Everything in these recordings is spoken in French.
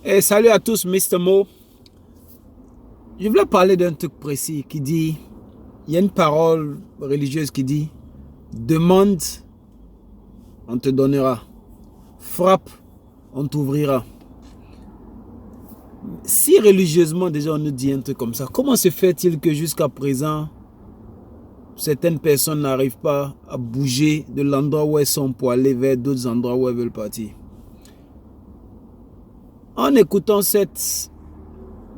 Et salut à tous, Mr. Mo. Je voulais parler d'un truc précis qui dit, il y a une parole religieuse qui dit, demande, on te donnera. Frappe, on t'ouvrira. Si religieusement déjà on nous dit un truc comme ça, comment se fait-il que jusqu'à présent, certaines personnes n'arrivent pas à bouger de l'endroit où elles sont pour aller vers d'autres endroits où elles veulent partir? En écoutant cette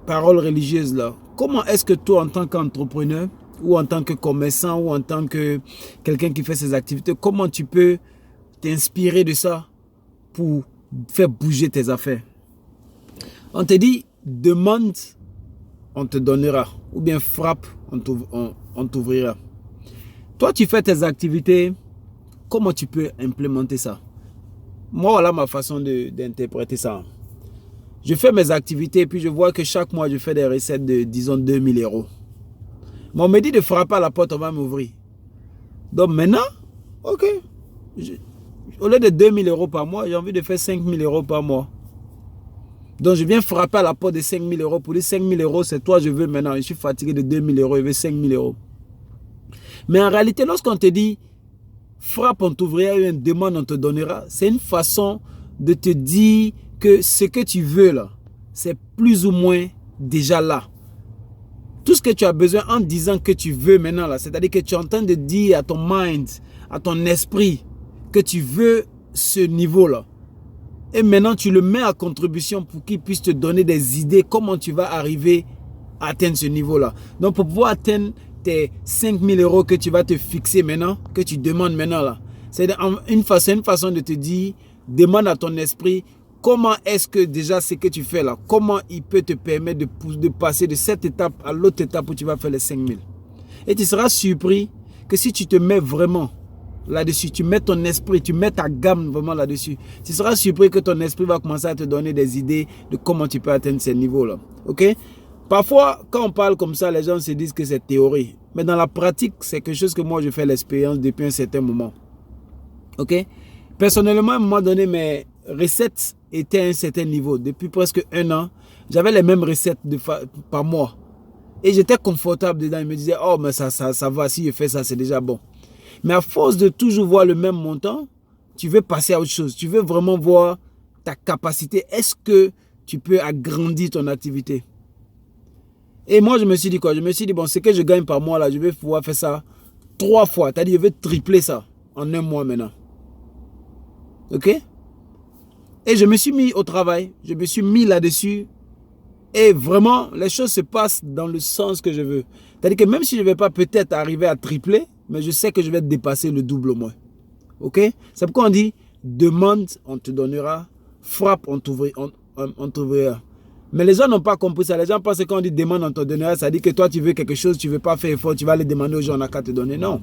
parole religieuse là, comment est-ce que toi en tant qu'entrepreneur ou en tant que commerçant ou en tant que quelqu'un qui fait ses activités, comment tu peux t'inspirer de ça pour faire bouger tes affaires? On te dit, demande, on te donnera. Ou bien frappe, on t'ouvrira. Toi, tu fais tes activités, comment tu peux implémenter ça? Moi, voilà ma façon d'interpréter ça. Je fais mes activités et puis je vois que chaque mois, je fais des recettes de, disons, 2000 euros. Mais on me dit de frapper à la porte, on va m'ouvrir. Donc maintenant, ok. Au lieu de 2000 euros par mois, j'ai envie de faire 5000 euros par mois. Donc je viens frapper à la porte de 5000 euros pour dire 5000 euros, c'est toi, je veux maintenant. Je suis fatigué de 2000 euros, je veux 5000 euros. Mais en réalité, lorsqu'on te dit frappe, on t'ouvrira, une demande, on te donnera, c'est une façon de te dire que ce que tu veux là, c'est plus ou moins déjà là. Tout ce que tu as besoin en disant que tu veux maintenant là, c'est-à-dire que tu es en train de dire à ton mind, à ton esprit, que tu veux ce niveau là. Et maintenant tu le mets à contribution pour qu'il puisse te donner des idées comment tu vas arriver à atteindre ce niveau là. Donc pour pouvoir atteindre tes 5000 euros que tu vas te fixer maintenant, que tu demandes maintenant là, c'est une façon de te dire, demande à ton esprit, comment est-ce que déjà ce que tu fais là, comment il peut te permettre de passer de cette étape à l'autre étape où tu vas faire les 5000. Et tu seras surpris que si tu te mets vraiment là-dessus, tu mets ton esprit, tu mets ta gamme vraiment là-dessus, tu seras surpris que ton esprit va commencer à te donner des idées de comment tu peux atteindre ces niveaux-là. Ok? Parfois, quand on parle comme ça, les gens se disent que c'est théorie. Mais dans la pratique, c'est quelque chose que moi, je fais l'expérience depuis un certain moment. Ok? Personnellement, à un moment donné, mes recettes étaient à un certain niveau. Depuis presque un an, j'avais les mêmes recettes par mois. Et j'étais confortable dedans. Je me disais, oh, mais ça va, si je fais ça, c'est déjà bon. Mais à force de toujours voir le même montant, tu veux passer à autre chose. Tu veux vraiment voir ta capacité. Est-ce que tu peux agrandir ton activité? Et moi, je me suis dit quoi? Je me suis dit, bon, ce que je gagne par mois, là, je vais pouvoir faire ça 3 fois. C'est-à-dire, je vais tripler ça en un mois maintenant. Ok? Et je me suis mis au travail. Je me suis mis là-dessus. Et vraiment, les choses se passent dans le sens que je veux. C'est-à-dire que même si je ne vais pas peut-être arriver à tripler, mais je sais que je vais dépasser le double au moins. Ok? C'est pourquoi on dit, demande, on te donnera. Frappe, on t'ouvrira. Mais les gens n'ont pas compris ça. Les gens pensent que quand on dit demande, on te donnera, ça dit que toi, tu veux quelque chose, tu ne veux pas faire effort, tu vas aller demander aux gens, on n'a qu'à te donner. Non.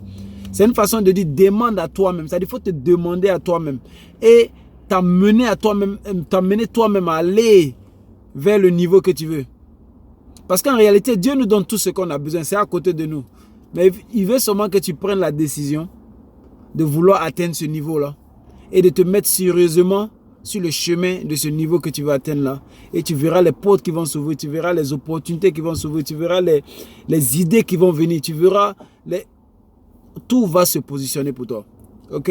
C'est une façon de dire demande à toi-même. C'est-à-dire qu'il faut te demander à toi-même. Et t'amener toi-même à aller vers le niveau que tu veux. Parce qu'en réalité, Dieu nous donne tout ce qu'on a besoin. C'est à côté de nous. Mais il veut seulement que tu prennes la décision de vouloir atteindre ce niveau-là. Et de te mettre sérieusement sur le chemin de ce niveau que tu vas atteindre là. Et tu verras les portes qui vont s'ouvrir, tu verras les opportunités qui vont s'ouvrir, tu verras les idées qui vont venir, tu verras tout va se positionner pour toi. Ok?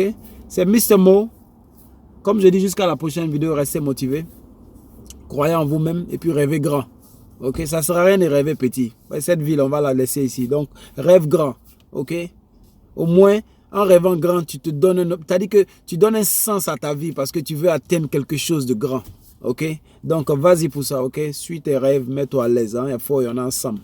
C'est Mr. Mo. Comme je dis, jusqu'à la prochaine vidéo, restez motivés. Croyez en vous-même et puis rêvez grand. Ok? Ça ne sert à rien de rêver petit. Cette ville, on va la laisser ici. Donc, rêve grand. Ok? Au moins, en rêvant grand, tu donnes un sens à ta vie parce que tu veux atteindre quelque chose de grand. Ok? Donc, vas-y pour ça. Ok? Suis tes rêves, mets-toi à l'aise. Hein? Il faut y en a ensemble.